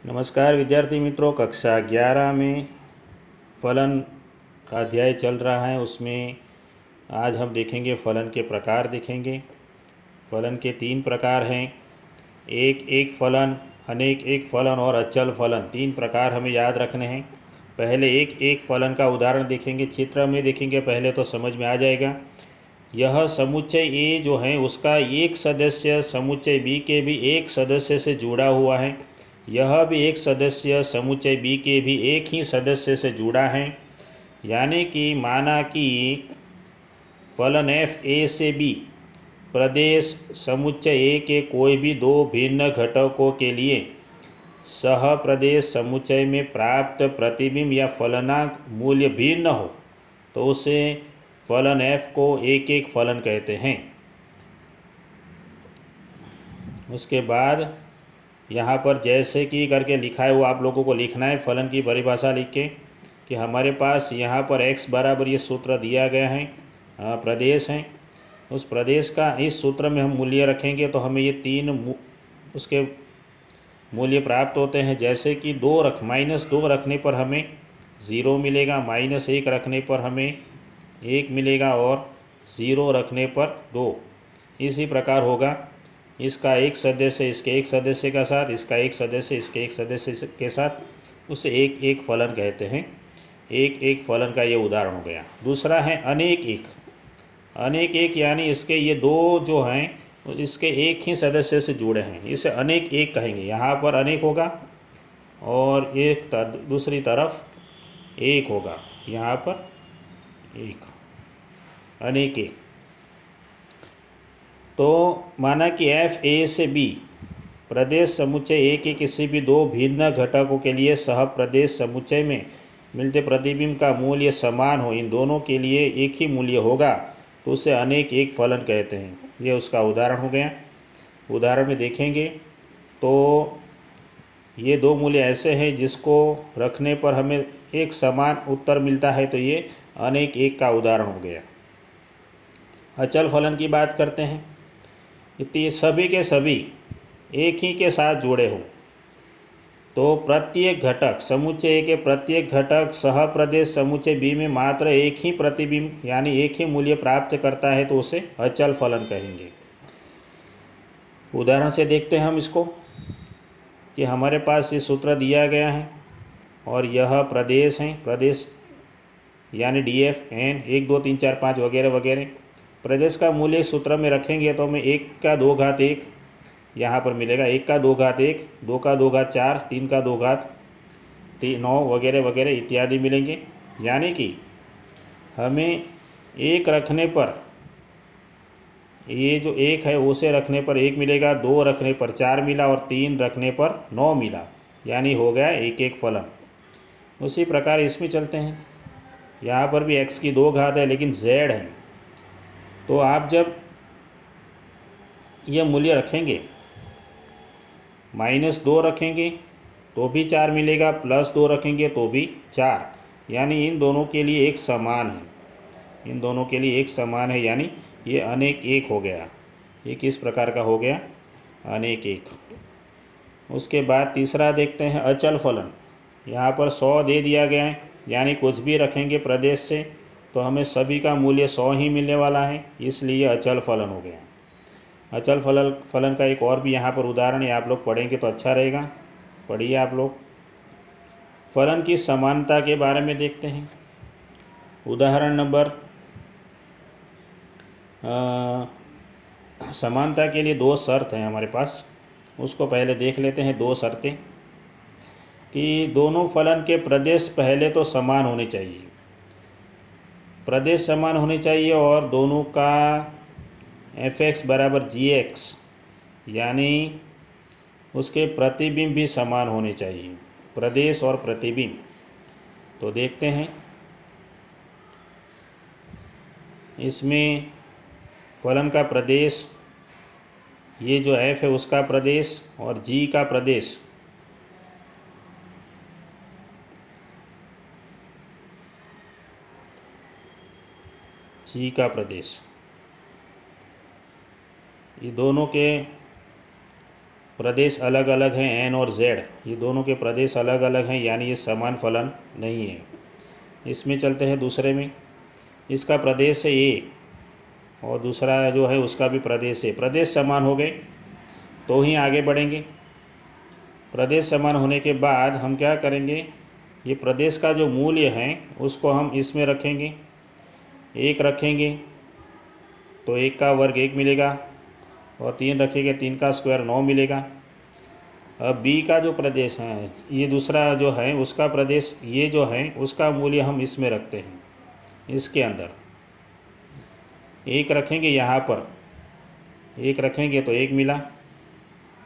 नमस्कार विद्यार्थी मित्रों, कक्षा 11 में फलन का अध्याय चल रहा है। उसमें आज हम देखेंगे फलन के प्रकार देखेंगे। फलन के 3 प्रकार हैं। एक फलन, अनेक एक फलन और अचल फलन। 3 प्रकार हमें याद रखने हैं। पहले एक फलन का उदाहरण देखेंगे, चित्र में देखेंगे पहले तो समझ में आ जाएगा। यह समुच्चय ए जो है उसका एक सदस्य समुच्चय बी के भी एक सदस्य से जुड़ा हुआ है। यह भी एक सदस्य समुच्चय बी के भी एक ही सदस्य से जुड़ा है। यानी कि माना कि फलन एफ ए से बी प्रदेश समुच्चय ए के कोई भी 2 भिन्न घटकों के लिए सह प्रदेश समुच्चय में प्राप्त प्रतिबिंब या फलनांक मूल्य भिन्न हो तो उसे फलन एफ को एक फलन कहते हैं। उसके बाद यहाँ पर जैसे कि करके लिखा है वो आप लोगों को लिखना है। फलन की परिभाषा लिख के कि हमारे पास यहाँ पर x बराबर ये सूत्र दिया गया है, प्रदेश है। उस प्रदेश का इस सूत्र में हम मूल्य रखेंगे तो हमें ये 3 उसके मूल्य प्राप्त होते हैं। जैसे कि -2 रखने पर हमें 0 मिलेगा, -1 रखने पर हमें 1 मिलेगा और 0 रखने पर 2। इसी प्रकार होगा, इसका एक सदस्य इसके एक सदस्य के साथ, इसका एक सदस्य इसके एक सदस्य के साथ, उसे एक फलन कहते हैं। एक फलन का ये उदाहरण हो गया। दूसरा है अनेक एक यानी इसके ये 2 जो हैं इसके एक ही सदस्य से जुड़े हैं, इसे अनेक एक कहेंगे। यहाँ पर अनेक होगा और दूसरी तरफ एक होगा, यहाँ पर एक, अनेक एक। तो माना कि एफ ए से बी प्रदेश समुच्चय ए के किसी भी 2 भिन्न घटकों के लिए सह प्रदेश समुच्चय में मिलते प्रतिबिंब का मूल्य समान हो, इन दोनों के लिए एक ही मूल्य होगा तो उसे अनेक एक फलन कहते हैं। ये उसका उदाहरण हो गया। उदाहरण में देखेंगे तो ये 2 मूल्य ऐसे हैं जिसको रखने पर हमें एक समान उत्तर मिलता है, तो ये अनेक एक का उदाहरण हो गया। अचल फलन की बात करते हैं। ये सभी के सभी एक ही के साथ जुड़े हों तो प्रत्येक घटक समुच्चय के प्रत्येक घटक सह प्रदेश समुच्चय बी में मात्र एक ही प्रतिबिंब यानी एक ही मूल्य प्राप्त करता है तो उसे अचल फलन कहेंगे। उदाहरण से देखते हैं हम इसको कि हमारे पास ये सूत्र दिया गया है और यह प्रदेश है, प्रदेश यानी DF N 1 2 3 4 5 वगैरह वगैरह। प्रदेश का मूल्य सूत्र में रखेंगे तो हमें 1 का 2 घात 1 यहाँ पर मिलेगा, 1 का 2 घात 1, 2 का 2 घात 4, 3 का 2 घात 9 वगैरह वगैरह इत्यादि मिलेंगे। यानी कि हमें 1 रखने पर ये जो 1 है उसे रखने पर 1 मिलेगा, 2 रखने पर 4 मिला और 3 रखने पर 9 मिला, यानी हो गया एक फलन। उसी प्रकार इसमें चलते हैं। यहाँ पर भी x की 2 घात है लेकिन z है, तो आप जब यह मूल्य रखेंगे -2 रखेंगे तो भी 4 मिलेगा, +2 रखेंगे तो भी 4, यानी इन दोनों के लिए एक समान है, इन दोनों के लिए एक समान है, यानी ये अनेक एक हो गया। ये किस प्रकार का हो गया? अनेक एक। उसके बाद तीसरा देखते हैं अचल फलन। यहाँ पर 100 दे दिया गया है, यानी कुछ भी रखेंगे प्रदेश से तो हमें सभी का मूल्य 100 ही मिलने वाला है, इसलिए अचल फलन हो गया। अचल फलन का एक और भी यहाँ पर उदाहरण है, आप लोग पढ़ेंगे तो अच्छा रहेगा, पढ़िए आप लोग। फलन की समानता के बारे में देखते हैं। उदाहरण नंबर समानता के लिए 2 शर्त हैं हमारे पास, उसको पहले देख लेते हैं। 2 शर्तें कि दोनों फलन के प्रदेश पहले तो समान होने चाहिए, प्रदेश समान होने चाहिए और दोनों का f(x) बराबर gx यानी उसके प्रतिबिंब भी समान होने चाहिए, प्रदेश और प्रतिबिंब। तो देखते हैं इसमें फलन का प्रदेश, ये जो f है उसका प्रदेश और g का प्रदेश, g का प्रदेश, ये दोनों के प्रदेश अलग अलग हैं, एन और जेड, ये दोनों के प्रदेश अलग अलग हैं, यानी ये समान फलन नहीं है। इसमें चलते हैं दूसरे में। इसका प्रदेश है ए और दूसरा जो है उसका भी प्रदेश है। प्रदेश समान हो गए तो ही आगे बढ़ेंगे। प्रदेश समान होने के बाद हम क्या करेंगे, ये प्रदेश का जो मूल्य है उसको हम इसमें रखेंगे, 1 रखेंगे तो 1 का वर्ग 1 मिलेगा, और 3 रखेंगे 3 का स्क्वायर 9 मिलेगा। अब बी का जो प्रदेश है, ये दूसरा जो है उसका प्रदेश, ये जो है उसका मूल्य हम इसमें रखते हैं, इसके अंदर 1 रखेंगे, यहाँ पर 1 रखेंगे तो 1 मिला,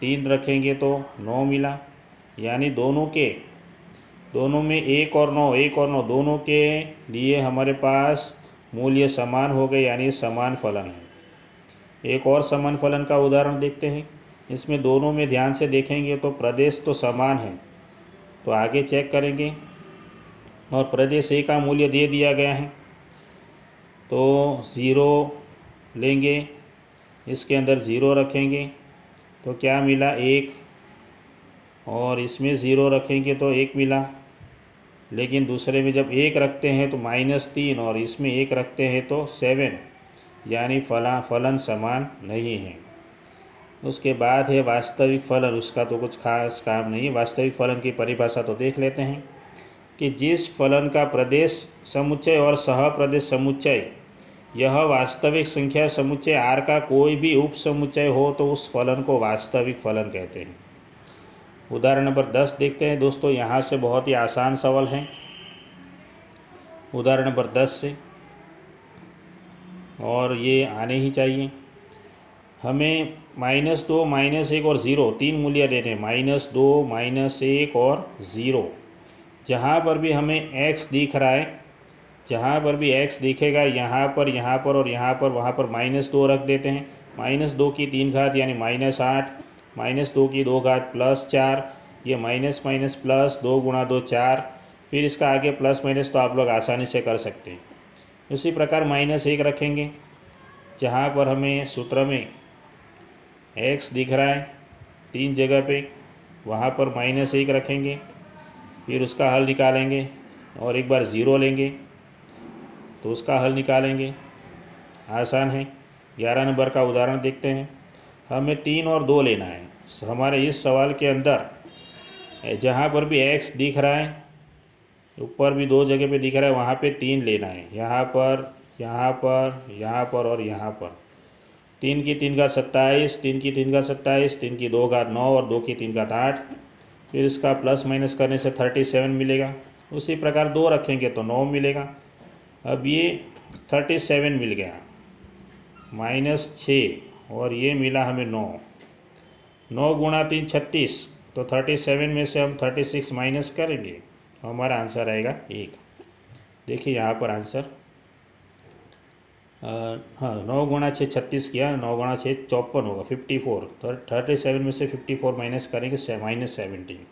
3 रखेंगे तो 9 मिला, यानी दोनों में 1 और 9, 1 और 9 दोनों के लिए हमारे पास मूल्य समान हो गए, यानी समान फलन है। एक और समान फलन का उदाहरण देखते हैं। इसमें दोनों में ध्यान से देखेंगे तो प्रदेश तो समान है, तो आगे चेक करेंगे और प्रदेश ए का मूल्य दे दिया गया है तो 0 लेंगे, इसके अंदर 0 रखेंगे तो क्या मिला 1, और इसमें 0 रखेंगे तो 1 मिला। लेकिन दूसरे में जब 1 रखते हैं तो -3 और इसमें 1 रखते हैं तो 7, यानी फलन समान नहीं है। उसके बाद है वास्तविक फलन, उसका तो कुछ खास काम नहीं है। वास्तविक फलन की परिभाषा तो देख लेते हैं कि जिस फलन का प्रदेश समुच्चय और सहप्रदेश समुच्चय यह वास्तविक संख्या समुच्चय R का कोई भी उप समुच्चय हो तो उस फलन को वास्तविक फलन कहते हैं। उदाहरण नंबर 10 देखते हैं दोस्तों। यहाँ से बहुत ही आसान सवाल है, उदाहरण नंबर 10 से, और ये आने ही चाहिए। हमें -2, -1 और 0 तीन मूल्य देने हैं, -2, -1 और 0। जहाँ पर भी हमें x दिख रहा है, जहाँ पर भी x दिखेगा, यहाँ पर और यहाँ पर, वहाँ पर -2 रख देते हैं। -2 की 3 घात यानी -8, -2 की 2 घात +4, ये माइनस प्लस 2 गुणा 2 4, फिर इसका आगे प्लस माइनस तो आप लोग आसानी से कर सकते हैं। उसी प्रकार -1 रखेंगे, जहाँ पर हमें सूत्र में x दिख रहा है 3 जगह पे, वहाँ पर -1 रखेंगे, फिर उसका हल निकालेंगे और एक बार 0 लेंगे तो उसका हल निकालेंगे। आसान है। 11 नंबर का उदाहरण देखते हैं। हमें 3 और 2 लेना है। हमारे इस सवाल के अंदर जहाँ पर भी x दिख रहा है, ऊपर भी 2 जगह पे दिख रहा है, वहाँ पे 3 लेना है, यहाँ पर, यहाँ पर, यहाँ पर और यहाँ पर। 3 की 3 घात 27, 3 की 3 घात 27, 3 की 2 घात 9 और 2 की 3 घात 8, फिर इसका प्लस माइनस करने से 37 मिलेगा। उसी प्रकार 2 रखेंगे तो 9 मिलेगा। अब ये 37 मिल गया, -6 और ये मिला हमें 9। 9 गुणा 3 36, तो 37 में से हम 36 माइनस करेंगे, हमारा आंसर आएगा 1। देखिए यहाँ पर आंसर, हाँ 9 गुणा 6 36 किया, 9 गुणा 6 54 होगा, 54। तो 37 में से 54 माइनस करेंगे, -17।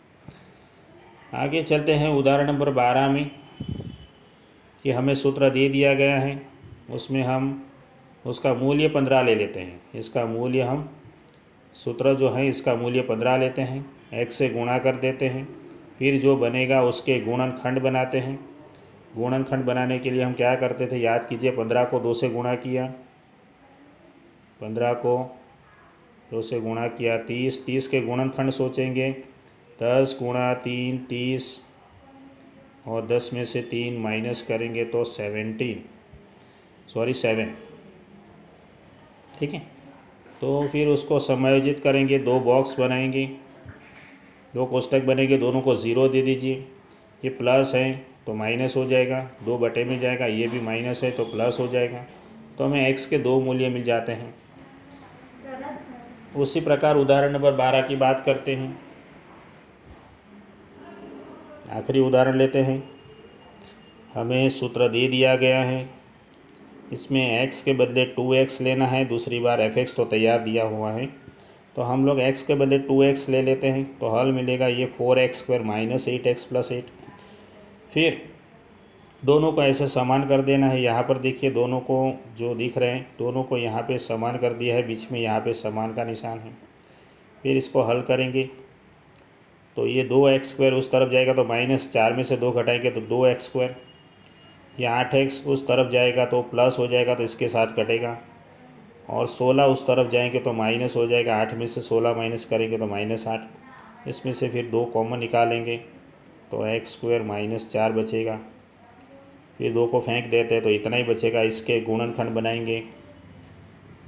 आगे चलते हैं उदाहरण नंबर 12 में, कि हमें सूत्र दे दिया गया है, उसमें हम उसका मूल्य 15 ले लेते हैं। इसका मूल्य हम, सूत्र जो है इसका मूल्य 15 लेते हैं, x से गुणा कर देते हैं, फिर जो बनेगा उसके गुणनखंड बनाते हैं। गुणनखंड बनाने के लिए हम क्या करते थे, याद कीजिए, 15 को 2 से गुणा किया, 15 को 2 से गुणा किया 30, 30 के गुणनखंड सोचेंगे, 10 गुणा 3 30, और 10 में से 3 माइनस करेंगे तो 7। ठीक है। तो फिर उसको समायोजित करेंगे, 2 बॉक्स बनाएंगे, 2 कोष्ठक बनेंगे, दोनों को 0 दे दीजिए। ये प्लस है तो माइनस हो जाएगा, 2 बटे में जाएगा, ये भी माइनस है तो प्लस हो जाएगा। तो हमें x के 2 मूल्य मिल जाते हैं। उसी प्रकार उदाहरण नंबर 12 की बात करते हैं। आखिरी उदाहरण लेते हैं। हमें सूत्र दे दिया गया है, इसमें x के बदले 2x लेना है, दूसरी बार fx तो तैयार दिया हुआ है, तो हम लोग x के बदले 2x ले लेते हैं, तो हल मिलेगा ये 4x² - 8x + 8। फिर दोनों को ऐसे समान कर देना है। यहाँ पर देखिए, दोनों को जो दिख रहे हैं, दोनों को यहाँ पे समान कर दिया है, बीच में यहाँ पे समान का निशान है। फिर इसको हल करेंगे तो ये 2x² उस तरफ जाएगा तो -4 में से 2 घटाएंगे तो 2x²। ये 8x उस तरफ जाएगा तो प्लस हो जाएगा तो इसके साथ कटेगा, और 16 उस तरफ जाएंगे तो माइनस हो जाएगा, 8 में से 16 माइनस करेंगे तो -8। इसमें से फिर 2 कॉमन निकालेंगे तो x² -4 बचेगा। फिर 2 को फेंक देते हैं तो इतना ही बचेगा। इसके गुणनखंड बनाएंगे,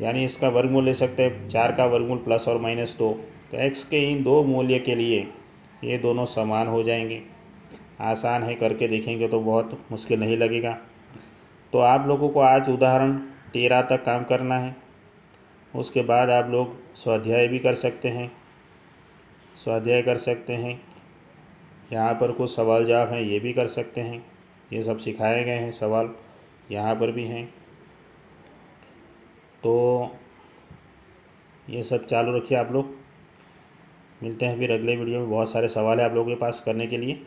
यानी इसका वर्गमूल ले सकते हैं 4 का वर्गमूल + और -2। तो x के इन 2 मूल्य के लिए ये दोनों समान हो जाएंगे। आसान है, करके देखेंगे तो बहुत मुश्किल नहीं लगेगा। तो आप लोगों को आज उदाहरण 13 तक काम करना है। उसके बाद आप लोग स्वाध्याय भी कर सकते हैं, यहाँ पर कुछ सवाल जवाब हैं ये भी कर सकते हैं। ये सब सिखाए गए हैं, सवाल यहाँ पर भी हैं। तो ये सब चालू रखिए आप लोग। मिलते हैं फिर अगले वीडियो में। बहुत सारे सवाल है आप लोगों के पास करने के लिए।